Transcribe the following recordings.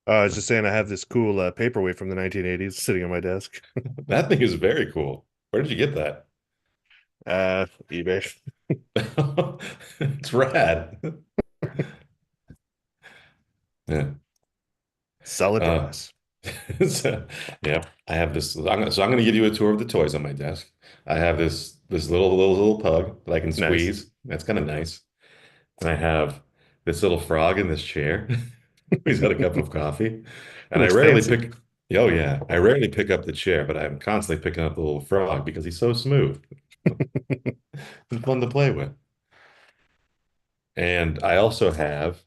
I was just saying I have this cool paperweight from the 1980s sitting on my desk. That thing is very cool. Where did you get that? eBay. It's rad. Yeah. Solid Uh, brass. so, yeah, I have this. I'm gonna give you a tour of the toys on my desk. I have this little pug that I can Nice. squeeze. That's kind of nice. And I have this little frog in this chair. He's got a cup of coffee, and I Looks rarely fancy. pick. Oh yeah, I rarely pick up the chair, but I'm constantly picking up the little frog because he's so smooth. It's fun to play with. And I also have.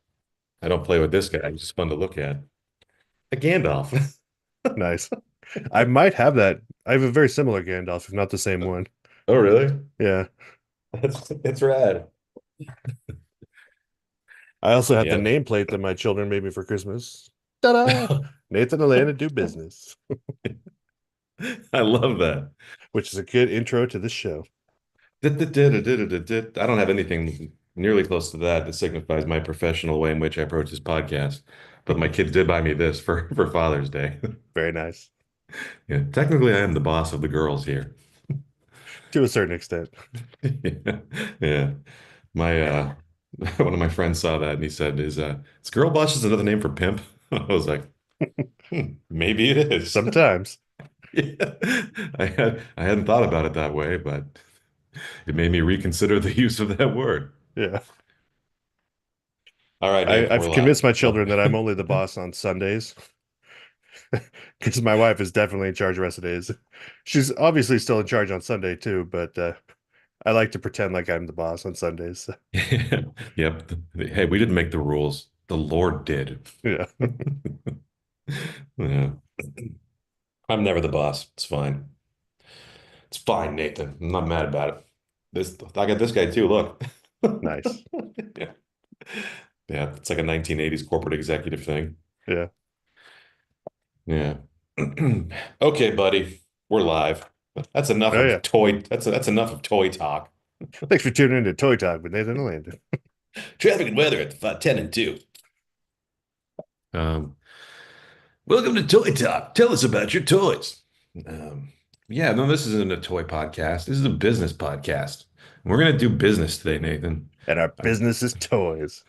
I don't play with this guy. He's just fun to look at. A Gandalf. Nice. I might have that. I have a very similar Gandalf, if not the same one. Oh, really? Yeah. That's rad. I also have the Yep. nameplate that my children made me for Christmas. Ta-da! Nathan and Landon do business, I love that. which is a good intro to this show. I don't have anything nearly close to that that signifies my professional way in which I approach this podcast. But my kids did buy me this for Father's Day. Very nice. Yeah, technically, I am the boss of the girls here. To a certain extent. Yeah, yeah. My one of my friends saw that and he said, "Is girl boss just another name for pimp?" I was like, maybe it is." Sometimes. Yeah. I hadn't thought about it that way, but it made me reconsider the use of that word. Yeah. All right, Nathan, we're I've live. convinced my Oh. children that I'm only the boss on Sundays because my wife is definitely in charge the rest of the days. She's obviously still in charge on Sunday too, but I like to pretend like I'm the boss on Sundays. Yep. Hey, we didn't make the rules. The Lord did. Yeah. Yeah. I'm never the boss. It's fine. It's fine, Nathan. I'm not mad about it. I got this guy too. Look. Nice. Yeah. Yeah. It's like a 1980s corporate executive thing. Yeah. Yeah. Okay, buddy. We're live. That's enough Oh yeah. of toy. That's enough of toy talk. Thanks for tuning in to Toy Talk with Nathan and Landon. Traffic and weather at 10 and 2. Um, Welcome to Toy Talk. Tell us about your toys. Um, yeah, no, this isn't a toy podcast. This is a business podcast. We're gonna do business today, Nathan. And our Uh, business is toys.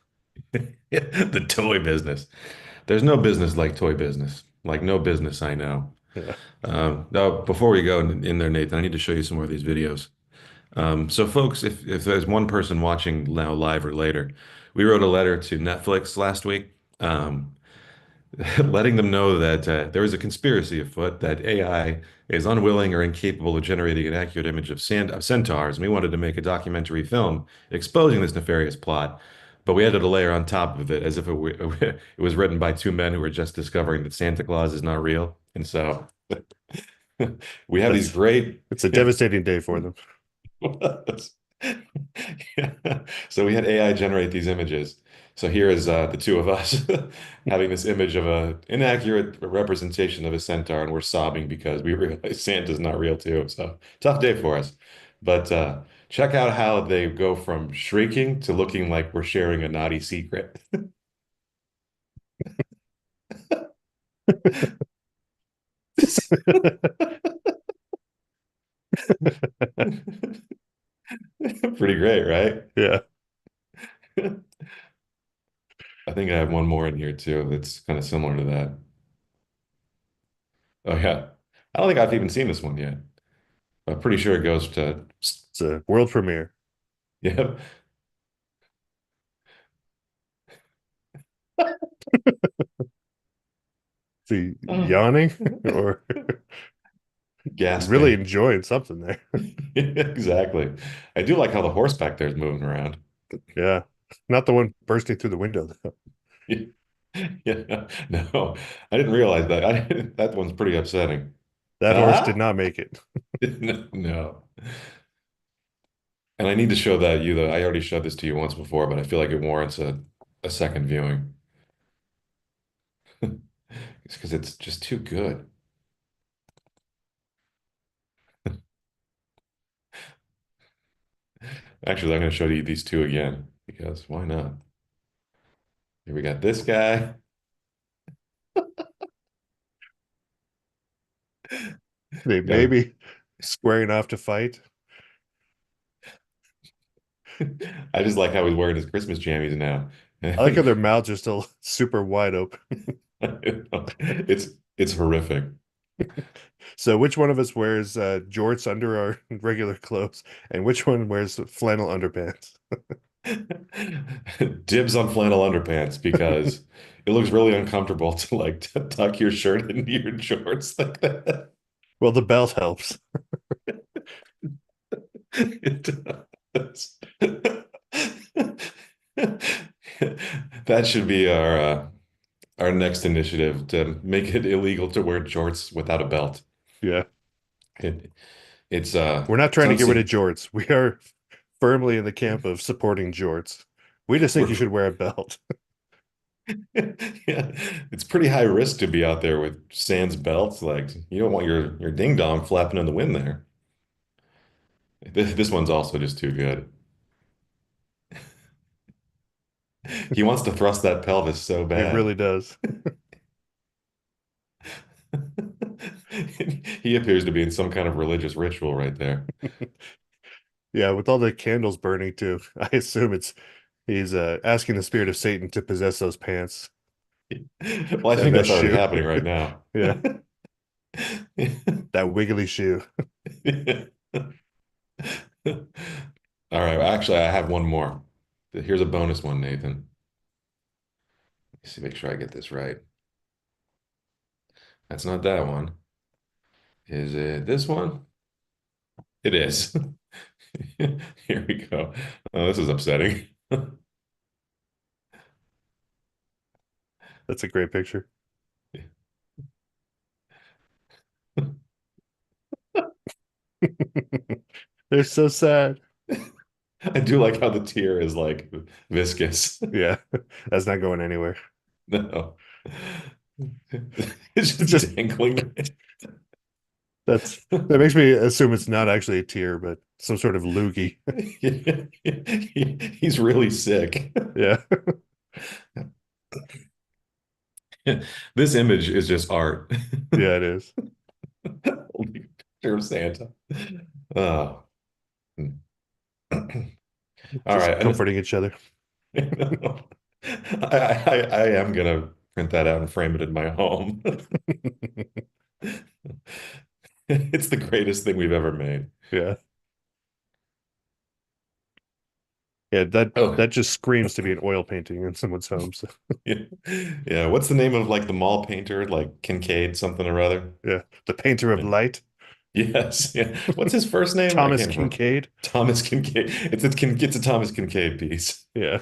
the toy business. There's no business like toy business. Like no business I know. Yeah. Now, before we go in there, Nathan, I need to show you some more of these videos. So, folks, if there's one person watching now live or later, we wrote a letter to Netflix last week. Letting them know that there is a conspiracy afoot that AI is unwilling or incapable of generating an accurate image of centaurs, and we wanted to make a documentary film exposing this nefarious plot. But we added a layer on top of it as if it was written by two men who were just discovering that Santa Claus is not real. And so we have these That's great, it's a yeah. devastating day for them. Yeah. So we had AI generate these images. So here is the two of us having this image of a inaccurate representation of a centaur, and we're sobbing because we realize Santa's not real too. So tough day for us. But check out how they go from shrieking to looking like we're sharing a naughty secret. Pretty great, right? Yeah. I think I have one more in here too that's kind of similar to that. Oh yeah. I don't think I've even seen this one yet. I'm pretty sure it goes to, It's a world premiere. yep, See, oh, yawning or really gasping. enjoying something there. Exactly. I do like how the horse back there is moving around. Yeah. Not the one bursting through the window, though. Yeah, no, I didn't realize that. That one's pretty upsetting. That horse did Ah, not make it. no. And I need to show that you, though. I already showed this to you once before, but I feel like it warrants a second viewing. It's because it's just too good. Actually, I'm going to show you these two again because why not? Here we got this guy. They Got it. maybe squaring off to fight. I just like how he's wearing his Christmas jammies now. I like how their mouths are still super wide open. It's it's horrific. So which one of us wears jorts under our regular clothes, and which one wears flannel underpants? Dibs on flannel underpants because it looks really uncomfortable to like tuck your shirt into your shorts like that. Well, the belt helps. It does. That should be our next initiative to make it illegal to wear jorts without a belt. Yeah. It, it's We're not trying to sounds get rid of jorts. We are firmly in the camp of supporting jorts. We just think you we're should wear a belt. yeah, it's pretty high risk to be out there with sans belts. Like you don't want your ding dong flapping in the wind there. This one's also just too good. He wants to thrust that pelvis so It bad. really does. He appears to be in some kind of religious ritual right there. Yeah, with all the candles burning too. I assume it's he's asking the spirit of Satan to possess those pants Well, I and think that that's already shoe. happening right now. Yeah, that wiggly shoe. All right. Actually, I have one more. Here's a bonus one, Nathan. Let's see, make sure I get this right. That's not that one. Is it this one? It is. Here we go. Oh, this is upsetting. That's a great picture. They're so sad. I do like how the tear is like viscous. Yeah, that's not going anywhere. No. It's It's just just dangling. that makes me assume it's not actually a tear, but some sort of loogie. He's really sick. Yeah, This image is just art. yeah, it is. Holy picture of Santa. Oh. All Just right. comforting each other. I am gonna print that out and frame it in my home. It's the greatest thing we've ever made. Yeah, yeah. That Oh, that just screams to be an oil painting in someone's home. So yeah. Yeah. What's the name of like the mall painter? Like Kincaid, something or other? yeah, the painter of Yeah. light, Yes. Yeah. What's his first name? I Thomas can't remember. Kincaid. Thomas Kincaid. It's a Thomas Kincaid piece. Yeah,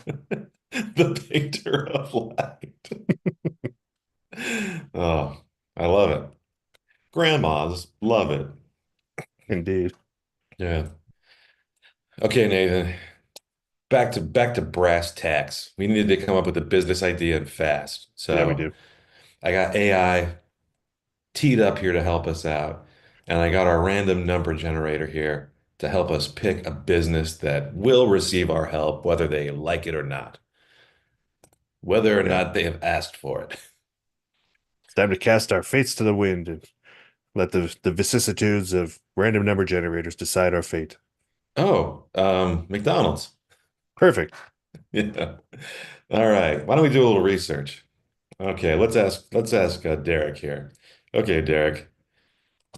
The painter of light. Oh, I love it. Grandmas love it. indeed. Yeah. Okay, Nathan. Back to brass tacks. We needed to come up with a business idea and fast. Yeah, we So do. I got AI teed up here to help us out. And I got our random number generator here to help us pick a business that will receive our help, whether they like it or not, whether or Yeah, not they have asked for it. it's time to cast our fates to the wind and let the vicissitudes of random number generators decide our fate. Oh, McDonald's. Perfect. Yeah. All right. Why don't we do a little research? Okay, let's ask Derek here. Okay, Derek.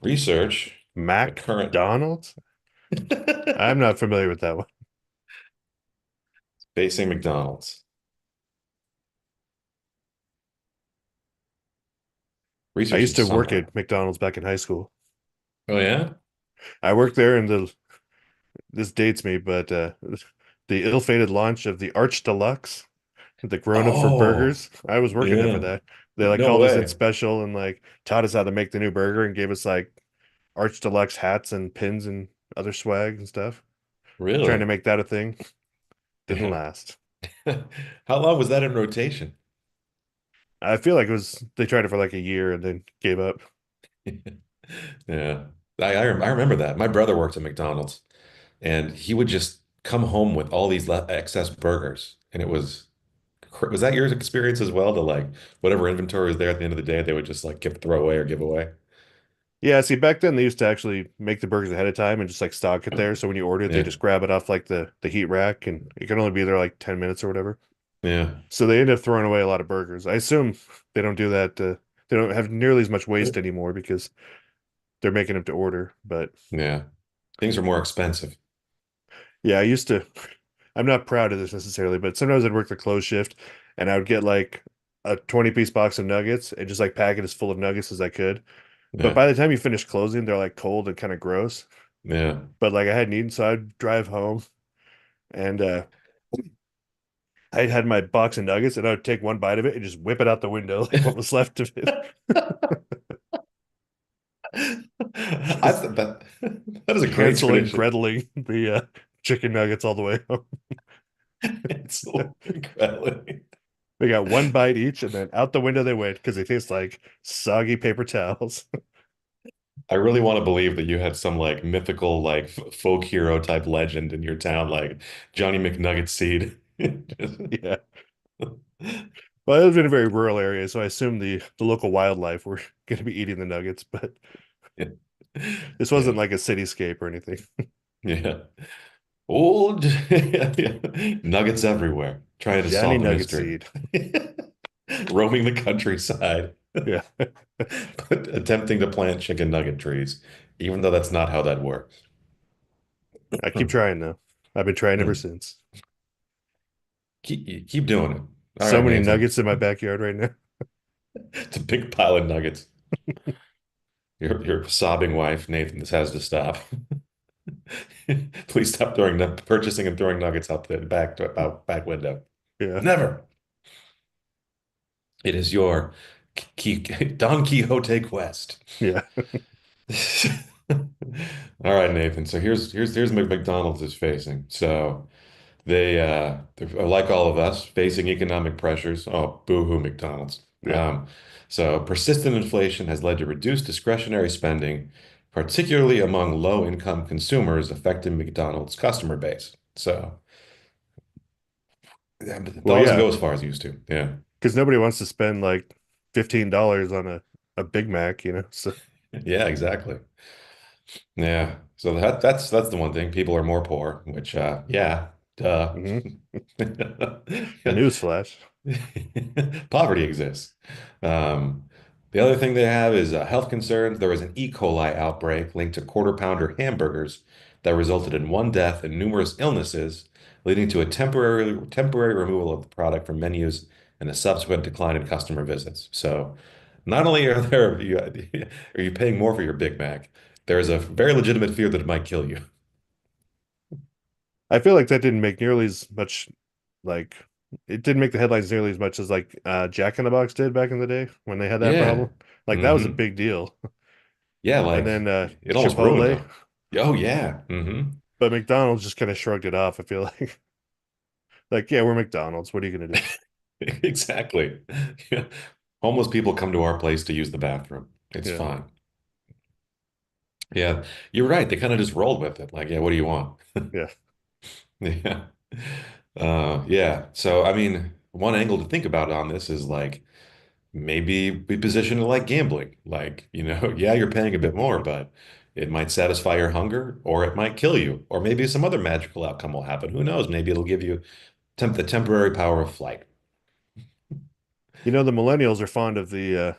Research the current McDonald's? I'm not familiar with that one. facing McDonald's. I Research used is to work somewhere. at McDonald's back in high school. Oh yeah? I worked there in the this dates me, but the ill-fated launch of the Arch Deluxe, the grown-up for Oh, burgers. I was working there for yeah. that. They like No called us in way. special and like taught us how to make the new burger and gave us like Arch Deluxe hats and pins and other swag and stuff. Trying Really? to make that a thing. Didn't last. How long was that in rotation? I feel like it was they tried it for like a year and then gave up. Yeah. I remember that. My brother worked at McDonald's and he would just come home with all these excess burgers. And was that your experience as well? To like whatever inventory was there at the end of the day, they would just like throw away or give away. Yeah, see, back then they used to actually make the burgers ahead of time and just like stock it there. So when you order it, they Yeah, just grab it off like the heat rack, and it can only be there like 10 minutes or whatever. yeah, So they end up throwing away a lot of burgers. I assume they don't do that. They don't have nearly as much waste anymore because they're making them to order. But yeah. Things are more expensive. yeah, I used to. I'm not proud of this necessarily, but sometimes I'd work the close shift and I would get like a 20-piece box of nuggets and just like pack it as full of nuggets as I could. But Yeah, by the time you finish closing, they're like cold and kind of gross. yeah. But like I hadn't eaten, so I'd drive home and I had my box of nuggets and I would take one bite of it and just whip it out the window, like what was left of it. I Just that that is a great Hansel and tradition. Greteling the chicken nuggets all the way home. It's so incredible. They got one bite each and then out the window they went because they taste like soggy paper towels. I really want to believe that you had some like mythical, like folk hero type legend in your town, like Johnny McNugget Seed. Yeah. Well, I live in a very rural area, so I assume the local wildlife were going to be eating the nuggets, but Yeah. this wasn't Yeah. like a cityscape or anything. Yeah. Old nuggets everywhere, trying to Johnny solve a Nugget mystery. Seed. Roaming the countryside, Yeah. but attempting to plant chicken nugget trees, even though that's not how that works. I keep trying though. I've been trying ever since. Keep doing it. All So right, many Nathan. nuggets in my backyard right now. It's a big pile of nuggets. Your sobbing wife, Nathan, this has to stop. Please stop purchasing and throwing nuggets out the back window. Yeah. Never. It is your Don Quixote quest. Yeah. All right, Nathan. So here's what McDonald's is facing. So they're like all of us, facing economic pressures. Oh, boo-hoo, McDonald's. Yeah. So persistent inflation has led to reduced discretionary spending, particularly among low-income consumers, affecting McDonald's customer base. So yeah, but Well, doesn't yeah, go as far as it used to. Yeah. because nobody wants to spend like $15 on a Big Mac, you know? So, Yeah, exactly. Yeah. So that's the one thing. People are more poor, which yeah, duh. mhm. Yeah. Newsflash. Poverty exists. Um, the other thing they have is health concerns. There was an E. coli outbreak linked to quarter pounder hamburgers that resulted in one death and numerous illnesses, leading to a temporary removal of the product from menus and a subsequent decline in customer visits. So not only are you paying more for your Big Mac, there is a very legitimate fear that it might kill you. I feel like that didn't make nearly as much like it didn't make the headlines nearly as much as like Jack in the Box did back in the day when they had that Yeah. problem. Like that was a Hmm. big deal. Yeah, And like then it almost ruined Chipotle, them. Oh yeah. Hmm. but McDonald's just kind of shrugged it off. I feel like like yeah, we're McDonald's. What are you gonna do? Exactly. Yeah. Homeless people come to our place to use the bathroom. It's Yeah. fine. Yeah, you're right. They kind of just rolled with it. Like, yeah, what do you want? Yeah. Yeah. Yeah. So, I mean, one angle to think about on this is like maybe we position it like gambling. Like, yeah, you're paying a bit more, but it might satisfy your hunger or it might kill you. Or maybe some other magical outcome will happen. Who knows? Maybe it'll give you the temporary power of flight. You know, the millennials are fond of the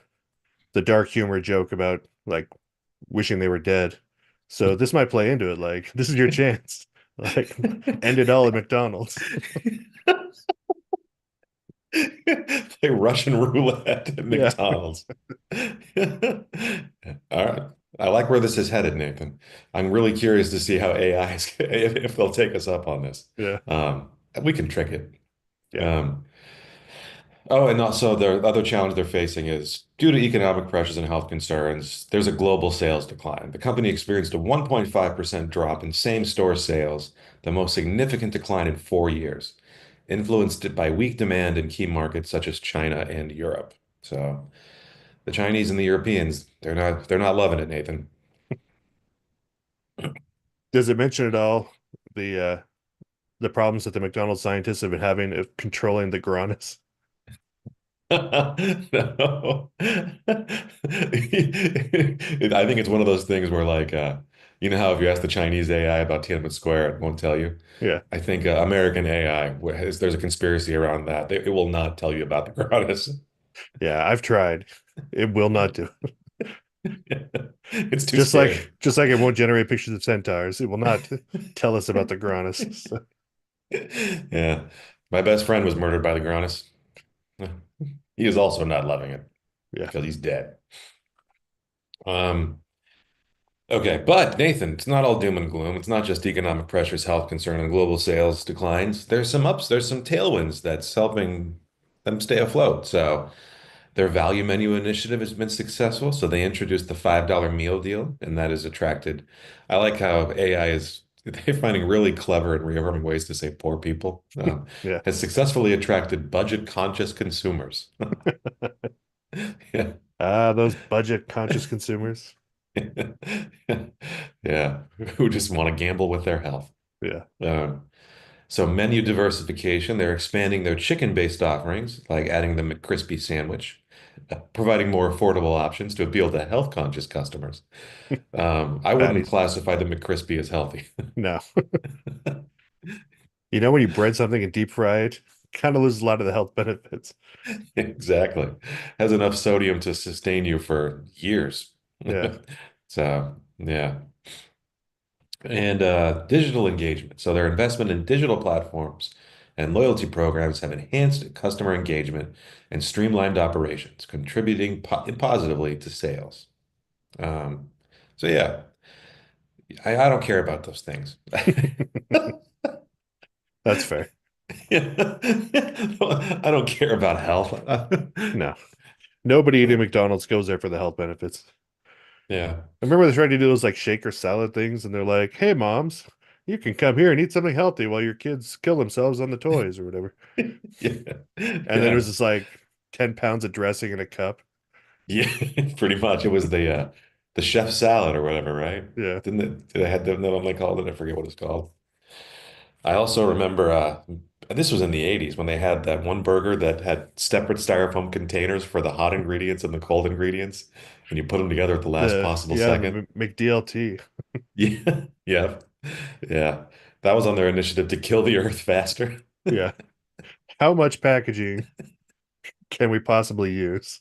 dark humor joke about like wishing they were dead. So this might play into it. Like, this is your chance. Like, end it all at McDonald's. Play Russian roulette at Yeah. McDonald's. All right. I like where this is headed, Nathan. I'm really curious to see how AI is, if they'll take us up on this. Yeah. Um, we can trick it. Yeah. Um, oh, and also the other challenge they're facing is due to economic pressures and health concerns, there's a global sales decline. The company experienced a 1.5% drop in same-store sales, the most significant decline in 4 years, influenced by weak demand in key markets such as China and Europe. So the Chinese and the Europeans, they're not loving it, Nathan. Does it mention at all the problems that the McDonald's scientists have been having of controlling the piranhas? No. I think it's one of those things where like you know how if you ask the Chinese AI about Tiananmen Square, it won't tell you. Yeah. I think American AI, there's a conspiracy around that. It will not tell you about the goddess. Yeah, I've tried. It will not do. It's too scary. Just like it won't generate pictures of centaurs. It will not tell us about the Granas. So, Yeah. My best friend was murdered by the goddess. He is also not loving it yeah. because he's dead. Um, Okay, but Nathan, it's not all doom and gloom. It's not just economic pressures, health concern, and global sales declines. There's some ups, there's some tailwinds that's helping them stay afloat. So their value menu initiative has been successful. So they introduced the $5 meal deal, and that has attracted. I like how AI is they're finding really clever and reaffirming ways to say poor people. Yeah. Has successfully attracted budget-conscious consumers. Yeah. Ah, those budget conscious consumers. Yeah, who just want to gamble with their health. Yeah. Um, so menu diversification, they're expanding their chicken-based offerings, like adding the McCrispy sandwich, providing more affordable options to appeal to health-conscious customers. I wouldn't Patties. classify the McCrispy as healthy. No. You know, when you bread something and deep fry it, kind of loses a lot of the health benefits. Exactly. Has enough sodium to sustain you for years. Yeah. So, yeah. And digital engagement. So their investment in digital platforms and loyalty programs have enhanced customer engagement and streamlined operations, contributing positively to sales. Um, so yeah, I don't care about those things. That's fair. I don't care about health. No. Nobody eating McDonald's goes there for the health benefits. Yeah. I remember they tried to do those like shaker salad things, and they're like, "Hey, moms, you can come here and eat something healthy while your kids kill themselves on the toys or whatever." Yeah. And then it was Yeah. just like 10 pounds of dressing in a cup. Yeah, pretty much. It was the chef salad or whatever, right? Yeah. Didn't it? They had the name they called it. I forget what it's called. I also remember this was in the 80s when they had that one burger that had separate styrofoam containers for the hot ingredients and the cold ingredients, and you put them together at the last possible The second. McDLT. Yeah, yeah, yeah. That was on their initiative to kill the earth faster. Yeah. How much packaging can we possibly use?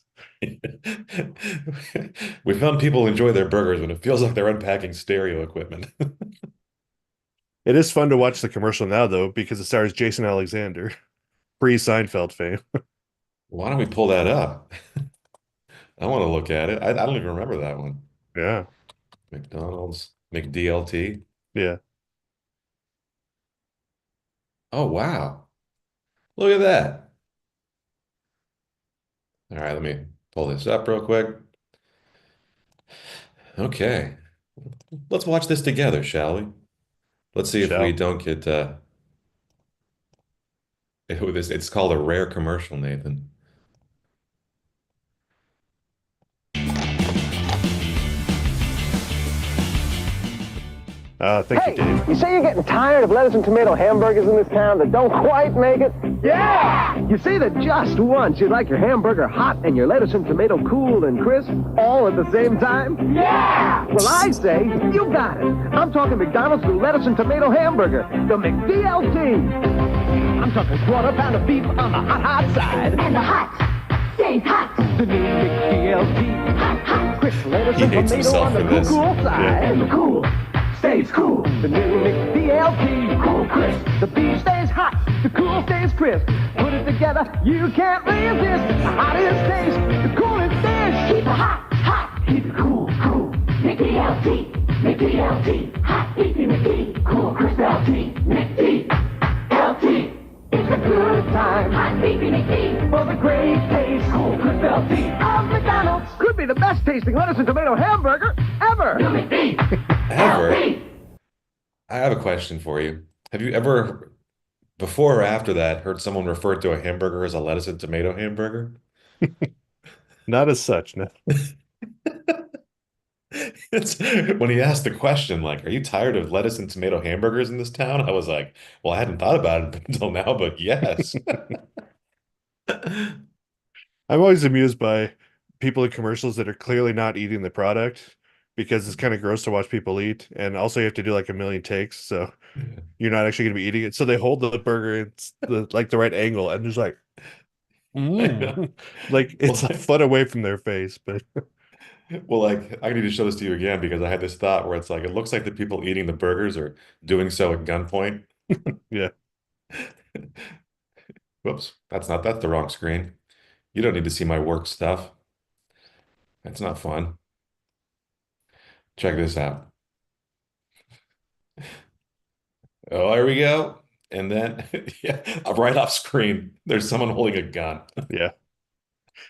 We found people enjoy their burgers when it feels like they're unpacking stereo equipment. It is fun to watch the commercial now, though, because it stars Jason Alexander, pre-Seinfeld fame. Why don't we pull that up? I want to look at it. I don't even remember that one. Yeah. McDonald's, McDLT. Yeah. Oh, wow. Look at that. All right, let me pull this up real quick. Okay. Let's watch this together, shall we? Let's see if we Shall. don't get it's called a rare commercial, Nathan. Thank you, Hey, Dave. you say you're getting tired of lettuce and tomato hamburgers in this town that don't quite make it? Yeah! You say that just once you'd like your hamburger hot and your lettuce and tomato cool and crisp all at the same time? Yeah! Well, I say you got it. I'm talking McDonald's new lettuce and tomato hamburger, the McDLT. I'm talking quarter pound of beef on the hot side. And the hot stays hot. The new McDLT. Hot, hot. Crisp lettuce He and hates tomato himself on the for cool, this. cool side. And the cool stays cool. The new McDLT. Cool crisp. The beef stays hot, the cool stays crisp. Put it together, you can't resist. The hottest taste, the coolest dish. Keep it hot, hot. Keep it cool, cool. McDLT, McDLT. Hot, beefy McD. Cool, crisp LT. McDLT. It's a good time Hot, beefy McD. for the great taste. Cool, crisp LT. Of McDonald's could be the best tasting lettuce and tomato hamburger ever. New McD. Ever. LT. I have a question for you. Have you ever, before or after that, heard someone refer to a hamburger as a lettuce and tomato hamburger? Not as such, no. It's when he asked the question, like, "Are you tired of lettuce and tomato hamburgers in this town?" I was like, "Well, I hadn't thought about it until now, but yes." I'm always amused by people in commercials that are clearly not eating the product because it's kind of gross to watch people eat. And also you have to do like a million takes, so you're not actually going to be eating it. So they hold the burger it's the like the right angle and just like I know. like Well, it's a foot away from their face, but like I need to show this to you again because I had this thought where it's like it looks like the people eating the burgers are doing so at gunpoint. yeah. Whoops, that's the wrong screen. You don't need to see my work stuff. That's not fun. Check this out. Oh, here we go. And then, yeah, right off screen, there's someone holding a gun. Yeah.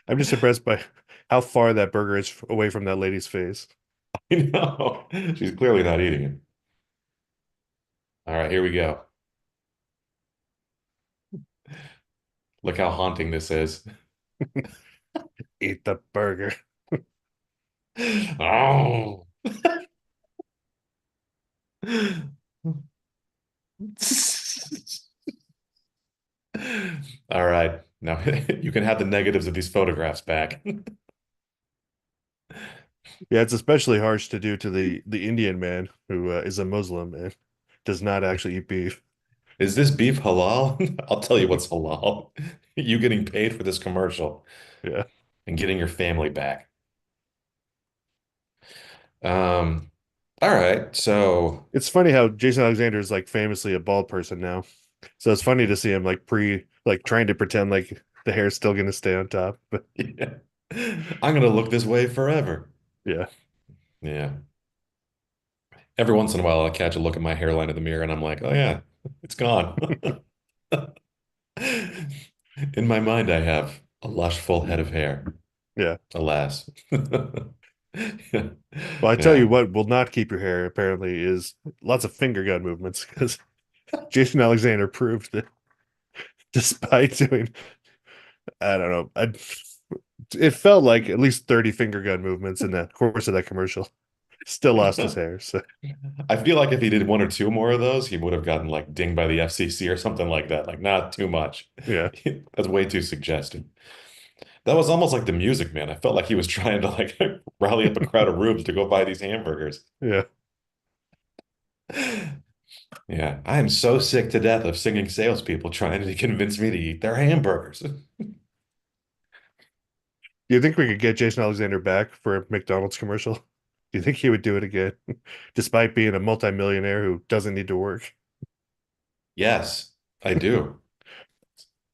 I'm just impressed by how far that burger is away from that lady's face. You know, she's clearly not eating it. All right, here we go. Look how haunting this is. Eat the burger. Oh. All right. Now you can have the negatives of these photographs back. Yeah, it's especially harsh to do to the Indian man who is a Muslim and does not actually eat beef. Is this beef halal? I'll tell you what's halal. You getting paid for this commercial Yeah. and getting your family back. Um, all right. So It's funny how Jason Alexander is like famously a bald person now. So it's funny to see him like trying to pretend like the hair's still gonna stay on top. But yeah. I'm gonna look this way forever. yeah. Yeah. Every once in a while, I catch a look at my hairline in the mirror and I'm like, oh yeah, it's gone. In my mind, I have a lush, full head of hair. Yeah. Alas. Yeah. Well, I tell you Yeah. what will not keep your hair apparently is lots of finger gun movements because Jason Alexander proved that despite doing I don't know, it felt like at least 30 finger gun movements in the course of that commercial. Still lost his hair. So I feel like if he did one or two more of those, he would have gotten like dinged by the FCC or something like that. Like, not too much. yeah. That's way too suggestive. That was almost like the Music Man. I felt like he was trying to like rally up a crowd of rubes to go buy these hamburgers. Yeah. Yeah, I am so sick to death of singing salespeople trying to convince me to eat their hamburgers. Do you think we could get Jason Alexander back for a McDonald's commercial? Do you think he would do it again, despite being a multimillionaire who doesn't need to work? Yes, I do.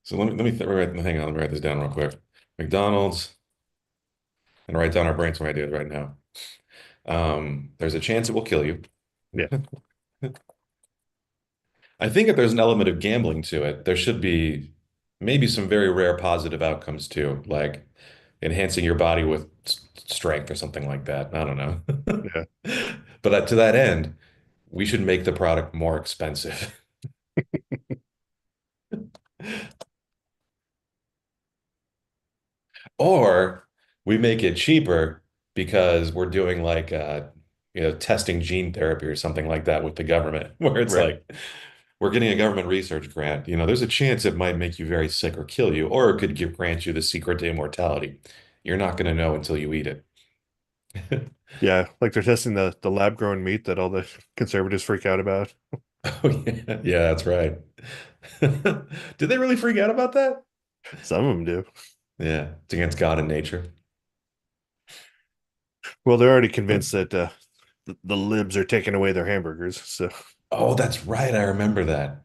So hang on, let me write this down real quick. McDonald's, and write down our brainstorm ideas right now. There's a chance it will kill you. Yeah. I think if there's an element of gambling to it, there should be maybe some very rare positive outcomes too, like enhancing your body with strength or something like that. I don't know. Yeah. But to that end, we should make the product more expensive. Or we make it cheaper because we're doing like testing gene therapy or something like that with the government, where it's Right. like we're getting a government research grant. There's a chance it might make you very sick or kill you, or it could grant you the secret to immortality. You're not going to know until you eat it. Yeah. Like they're testing the lab grown meat that all the conservatives freak out about. Oh yeah, yeah, that's right. Did they really freak out about that? Some of them do. Yeah, it's against God and nature. Well, they're already convinced that the libs are taking away their hamburgers. So Oh, that's right. I remember that.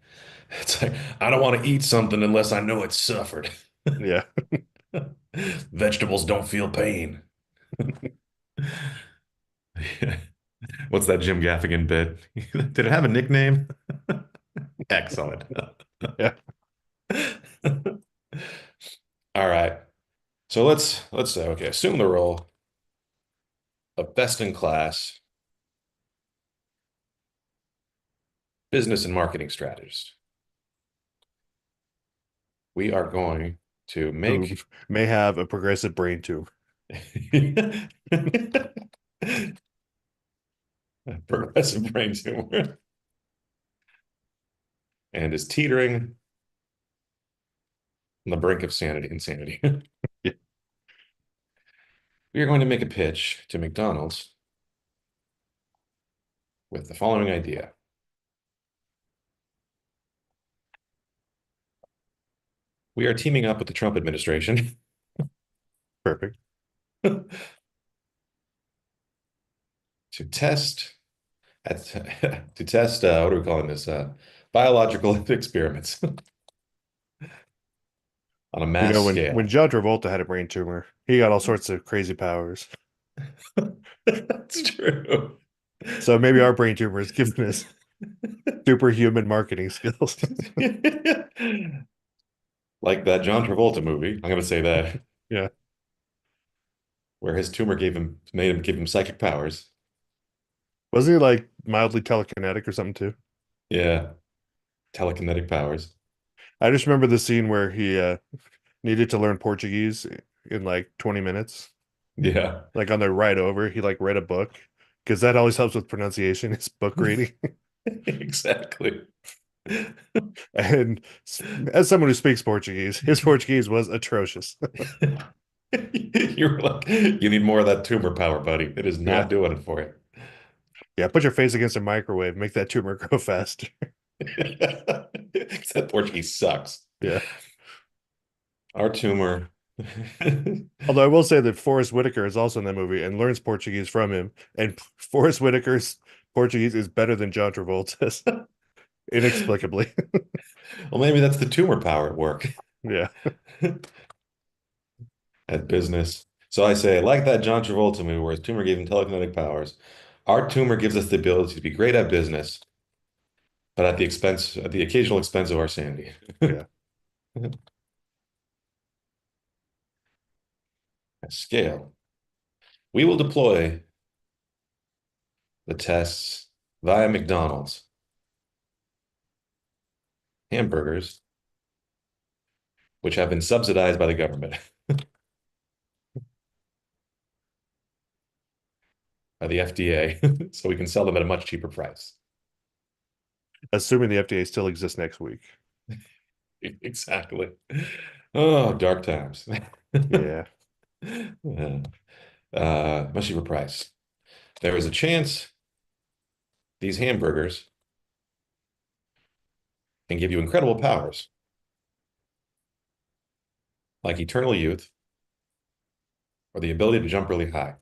It's like, I don't want to eat something unless I know it's suffered. yeah. Vegetables don't feel pain. What's that Jim Gaffigan bit? Did it have a nickname? Excellent. Yeah. All right. So let's say, okay, assume the role of best in class business and marketing strategist. We are going to Who make may have a progressive brain tumor. progressive brain tumor and is teetering on the brink of insanity. Yeah. We are going to make a pitch to McDonald's with the following idea. We are teaming up with the Trump administration Perfect. to test what are we calling this? Biological experiments on a You mass know, when scale. John Travolta had a brain tumor, he got all sorts of crazy powers. That's true. So maybe our brain tumor is giving us superhuman marketing skills. Like that John Travolta movie, I'm going to say that, Yeah. where his tumor made him give him psychic powers. Wasn't he like mildly telekinetic or something too? Yeah, telekinetic powers. I just remember the scene where he needed to learn Portuguese in like 20 minutes. Yeah, Like on the ride over, he like read a book because that always helps with pronunciation, is book reading. exactly. And as someone who speaks Portuguese, his Portuguese was atrocious. You were like, you need more of that tumor power, buddy. It is Yeah. not doing it for you. Yeah, put your face against a microwave, make that tumor grow faster. That Portuguese sucks. Yeah. Our tumor. Although I will say that Forrest Whitaker is also in that movie and learns Portuguese from him. And Forrest Whitaker's Portuguese is better than John Travolta's, inexplicably. Well, maybe that's the tumor power at work, Yeah. at business. So I say, like that John Travolta movie where his tumor gave him telekinetic powers, our tumor gives us the ability to be great at business, but at the occasional expense of our sanity. Yeah. At scale. We will deploy the tests via McDonald's. Hamburgers, which have been subsidized by the government, by the FDA, so we can sell them at a much cheaper price. Assuming the FDA still exists next week. Exactly. Oh, dark times. Yeah. Much cheaper price. There is a chance these hamburgers can give you incredible powers, like eternal youth or the ability to jump really high.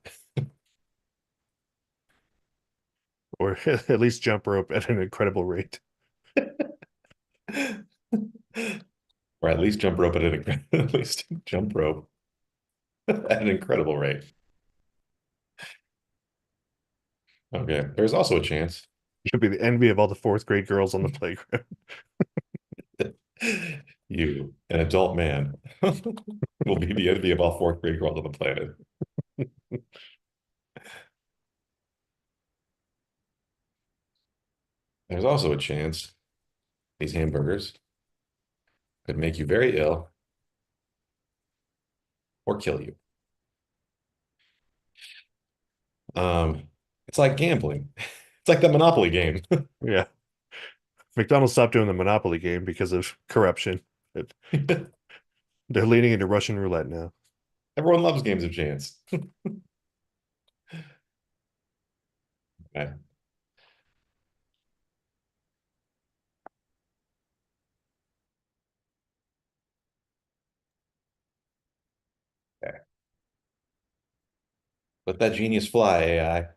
Or at least jump rope at an incredible rate. Or at least jump rope at least jump rope at an incredible rate. Okay, there's also a chance You'll be the envy of all the fourth grade girls on the playground. that you, an adult man, will be the envy of all fourth grade girls on the planet. There's also a chance these hamburgers could make you very ill or kill you. It's like gambling. It's like the Monopoly game. Yeah. McDonald's stopped doing the Monopoly game because of corruption. They're leaning into Russian roulette now. Everyone loves games of chance. Okay. Okay. Let that genius fly, AI.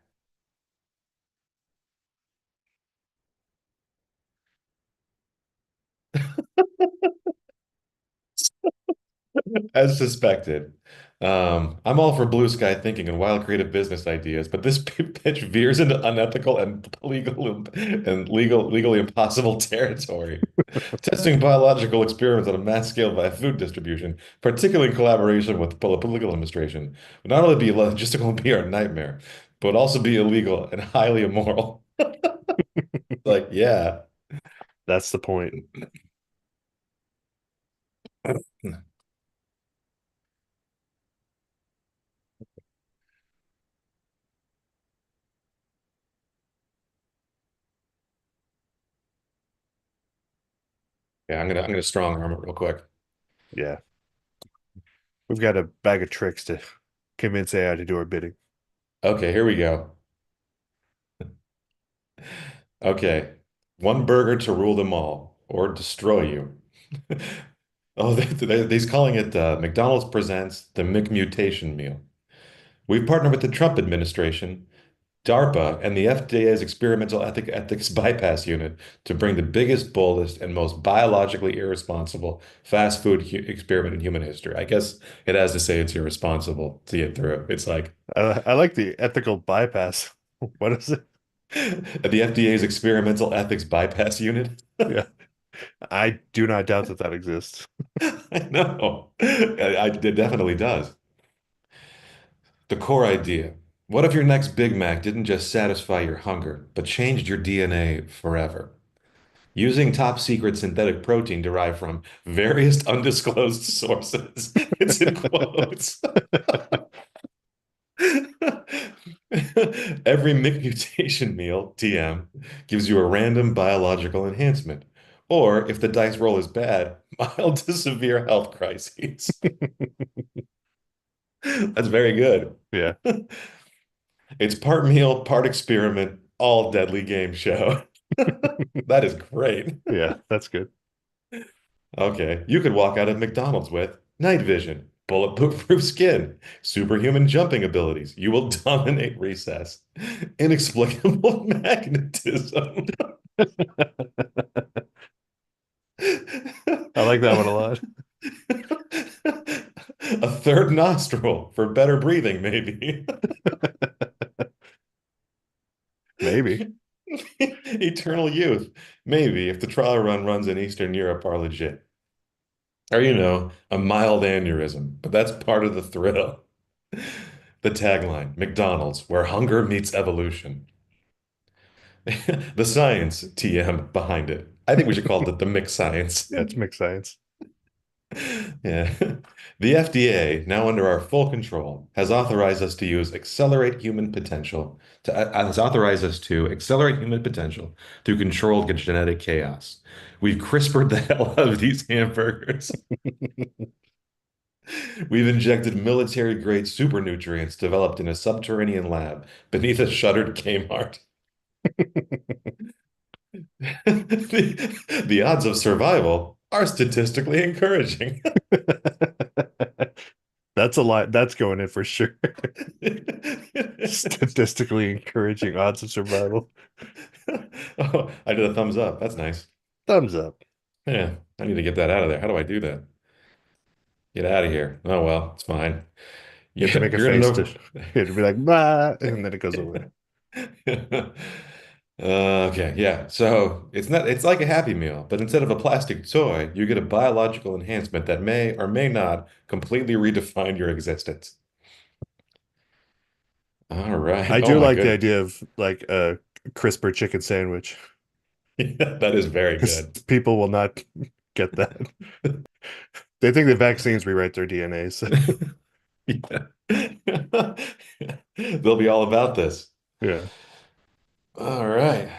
As suspected. I'm all for blue sky thinking and wild creative business ideas, but this pitch veers into unethical and legally impossible territory. Testing biological experiments on a mass scale via food distribution, particularly in collaboration with the political administration, would not only be logistical and be our nightmare, but also be illegal and highly immoral. Like, yeah. That's the point. Yeah, I'm gonna strong arm it real quick. Yeah. We've got a bag of tricks to convince AI to do our bidding. Okay, here we go. Okay. One burger to rule them all or destroy you. Oh, he's calling it McDonald's presents the McMutation meal. We've partnered with the Trump administration, DARPA, and the FDA's Experimental Ethics Bypass Unit to bring the biggest, boldest, and most biologically irresponsible fast food experiment in human history. I guess it has to say it's irresponsible to get through. It's like I like the ethical bypass. What is it? the FDA's Experimental Ethics Bypass Unit. Yeah, I do not doubt that that exists. I know. It definitely does. The core idea. What if your next Big Mac didn't just satisfy your hunger, but changed your DNA forever? Using top secret synthetic protein derived from various undisclosed sources. It's in quotes. Every McMutation meal, TM, gives you a random biological enhancement. Or if the dice roll is bad, mild to severe health crises. That's very good. Yeah, It's part meal, part experiment, all deadly game show. That is great. yeah, that's good. Okay, you could walk out of McDonald's with night vision, bulletproof skin, superhuman jumping abilities. You will dominate recess. Inexplicable magnetism. I like that one a lot. A third nostril for better breathing, maybe. Maybe. Eternal youth. Maybe if the trial run runs in Eastern Europe are legit. Or, you know, a mild aneurysm, but that's part of the thrill. The tagline, McDonald's, where hunger meets evolution. The science, TM, behind it. I think we should call it the mixed science. Yeah, it's mixed science. Yeah. The FDA, now under our full control, has authorized us to accelerate human potential through controlled genetic chaos. We've CRISPRed the hell out of these hamburgers. We've injected military-grade super nutrients developed in a subterranean lab beneath a shuttered Kmart. The odds of survival are statistically encouraging. That's a lot. That's going in for sure. Statistically encouraging odds of survival. Oh, I did a thumbs up. That's nice. Thumbs up. Yeah, I need to get that out of there. How do I do that? Get out of here. Oh well, it's fine. You have to Yeah, make a you're gonna face to know. it'd be like, bah, and then it goes away. Okay, yeah. So it's like a Happy Meal, but instead of a plastic toy, you get a biological enhancement that may or may not completely redefine your existence. All right. I Oh do my like the goodness. idea of like a crisper chicken sandwich Yeah, that is very because good. people will not get that. They think the vaccines rewrite their DNA. So Yeah. They'll be all about this. yeah. All right.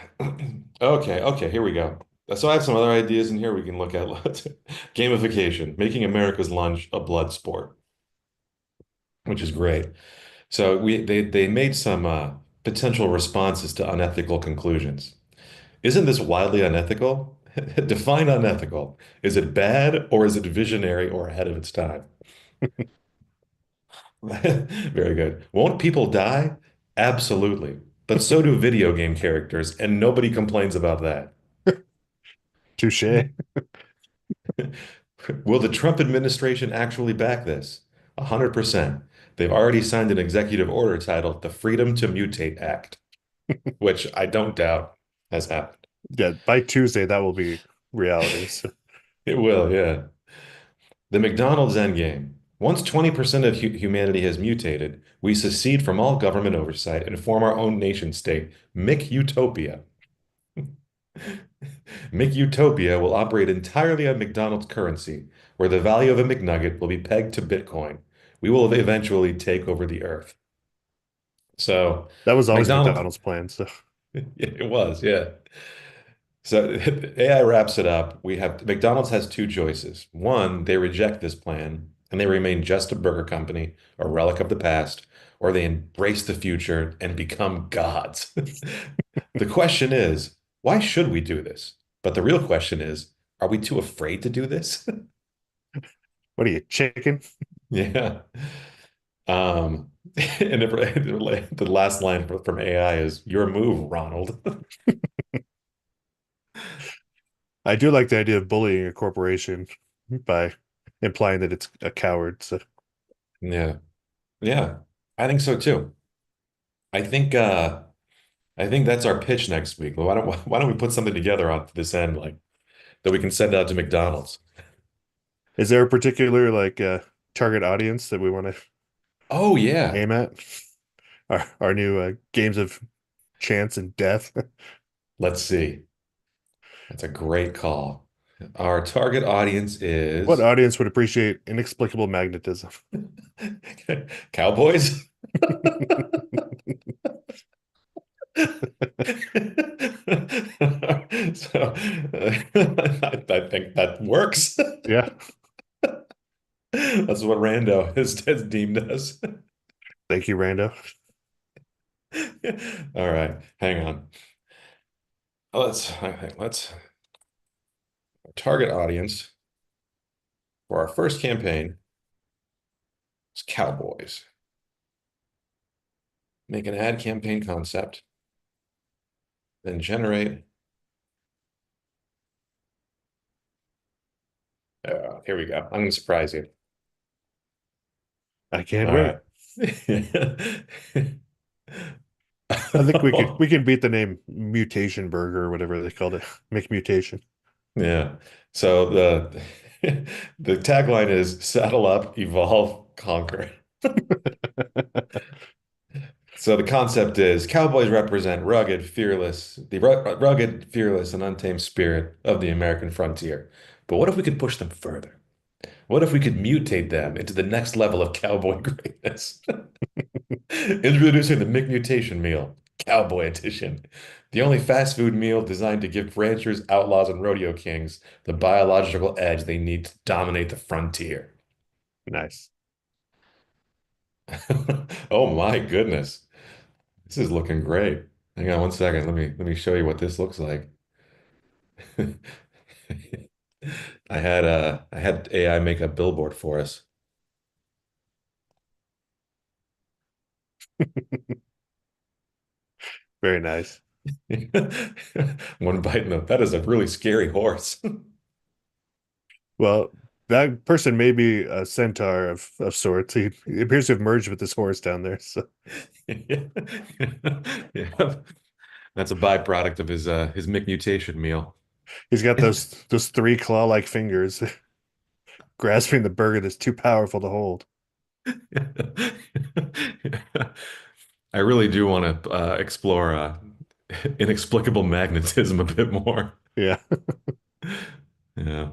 Okay, okay, here we go. So I have some other ideas in here we can look at. Gamification, making America's lunch a blood sport, which is great. So they made some potential responses to unethical conclusions. Isn't this wildly unethical? Define unethical. Is it bad or is it visionary or ahead of its time? Very good. Won't people die? Absolutely. But so do video game characters, and nobody complains about that. Touche. Will the Trump administration actually back this? 100%. They've already signed an executive order titled the Freedom to Mutate Act, which I don't doubt has happened. Yeah, by Tuesday that will be reality. So It will, yeah. The McDonald's endgame. Once 20% of humanity has mutated, we secede from all government oversight and form our own nation state, McUtopia. McUtopia will operate entirely on McDonald's currency, where the value of a McNugget will be pegged to Bitcoin. We will eventually take over the earth. So, that was always McDonald's, McDonald's plan. So it was, yeah. So AI wraps it up. We have McDonald's has two choices. One, they reject this plan and they remain just a burger company, a relic of the past, or they embrace the future and become gods. The question is, why should we do this? But the real question is, are we too afraid to do this? What are you, chicken? Yeah. Um, and the last line from AI is your move, Ronald. I do like the idea of bullying a corporation by implying that it's a coward. So Yeah. Yeah. I think so too. I think uh I think that's our pitch next week. Why don't we put something together on this end like that we can send out to McDonald's? is there a particular like target audience that we want to Oh yeah. aim at? Our new games of chance and death. Let's see. That's a great call. Our target audience What is audience would appreciate inexplicable magnetism? cowboys. So I think that works. Yeah. That's what Rando has deemed us. Thank you, Rando. All right, hang on. Let's target audience for our first campaign is cowboys. Make an ad campaign concept, then generate. Here we go. I'm going to surprise you. I can't All wait. right. I think we can beat the name Mutation Burger or whatever they called it. Make mutation. Yeah. So the the tagline is saddle up, evolve, conquer. So the concept is cowboys represent rugged, fearless, and untamed spirit of the American frontier. But what if we could push them further? What if we could mutate them into the next level of cowboy greatness? Introducing the McMutation meal, Cowboy Edition, the only fast food meal designed to give ranchers, outlaws, and rodeo kings the biological edge they need to dominate the frontier. Nice. Oh my goodness. This is looking great. Hang on one second. Let me show you what this looks like. I had AI make a billboard for us. Very nice. One bite in the that is a really scary horse. Well, that person may be a centaur of sorts. He appears to have merged with this horse down there. So Yeah. Yeah. That's a byproduct of his McMutation meal. he's got those three claw-like fingers grasping the burger that's too powerful to hold. I really do want to explore inexplicable magnetism a bit more. Yeah. Yeah.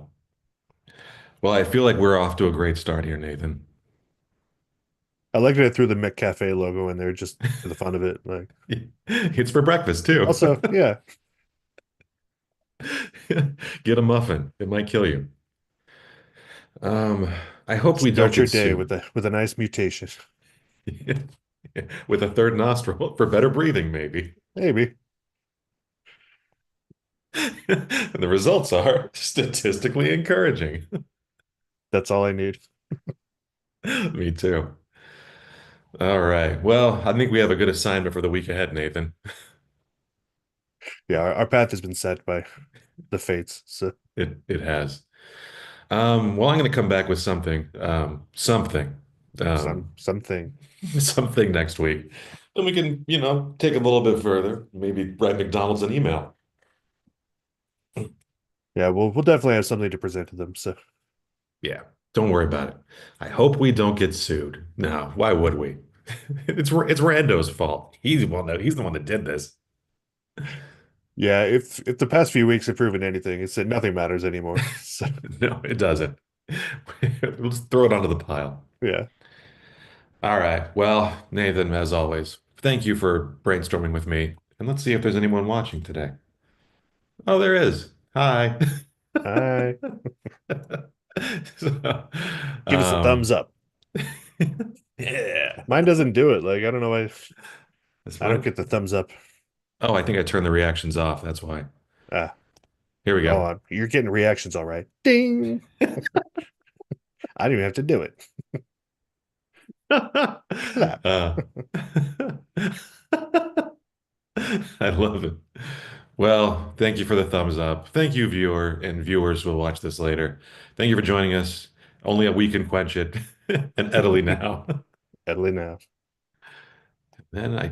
Well, I feel like we're off to a great start here, Nathan. I like that I threw the McCafe logo in there just for the fun of it. Like It's for breakfast too. also, yeah, Get a muffin. It might kill you. Um, I hope we don't start your get day sued. with a nice mutation. With a third nostril for better breathing, maybe. Maybe. And the results are statistically encouraging. That's all I need. Me too. All right. Well, I think we have a good assignment for the week ahead, Nathan. Yeah, our path has been set by the fates. So It has. Well, I'm going to come back with um, something. something next week. Then we can, take a little bit further. Maybe write McDonald's an email. Yeah, we'll definitely have something to present to them. So Yeah, don't worry about it. I hope we don't get sued. No, why would we? It's Rando's fault. He's the one that did this. yeah, if the past few weeks have proven anything, it's that nothing matters anymore. So No, it doesn't. We'll just throw it onto the pile. yeah. All right. Well, Nathan, as always, thank you for brainstorming with me. And let's see if there's anyone watching today. Oh, there is. Hi. Hi. So, Give us a thumbs up. yeah, Mine doesn't do it. Like I don't know why that's I don't what. get the thumbs up. Oh, I think I turned the reactions off. That's why. Ah, Here we go. you're getting reactions all right. Ding. I didn't even have to do it. Clap. Uh, I love it. Well, thank you for the thumbs up. Thank you, viewer and viewers who will watch this later. Thank you for joining us. Only a week can quench it, and Italy now. Italy now. Then I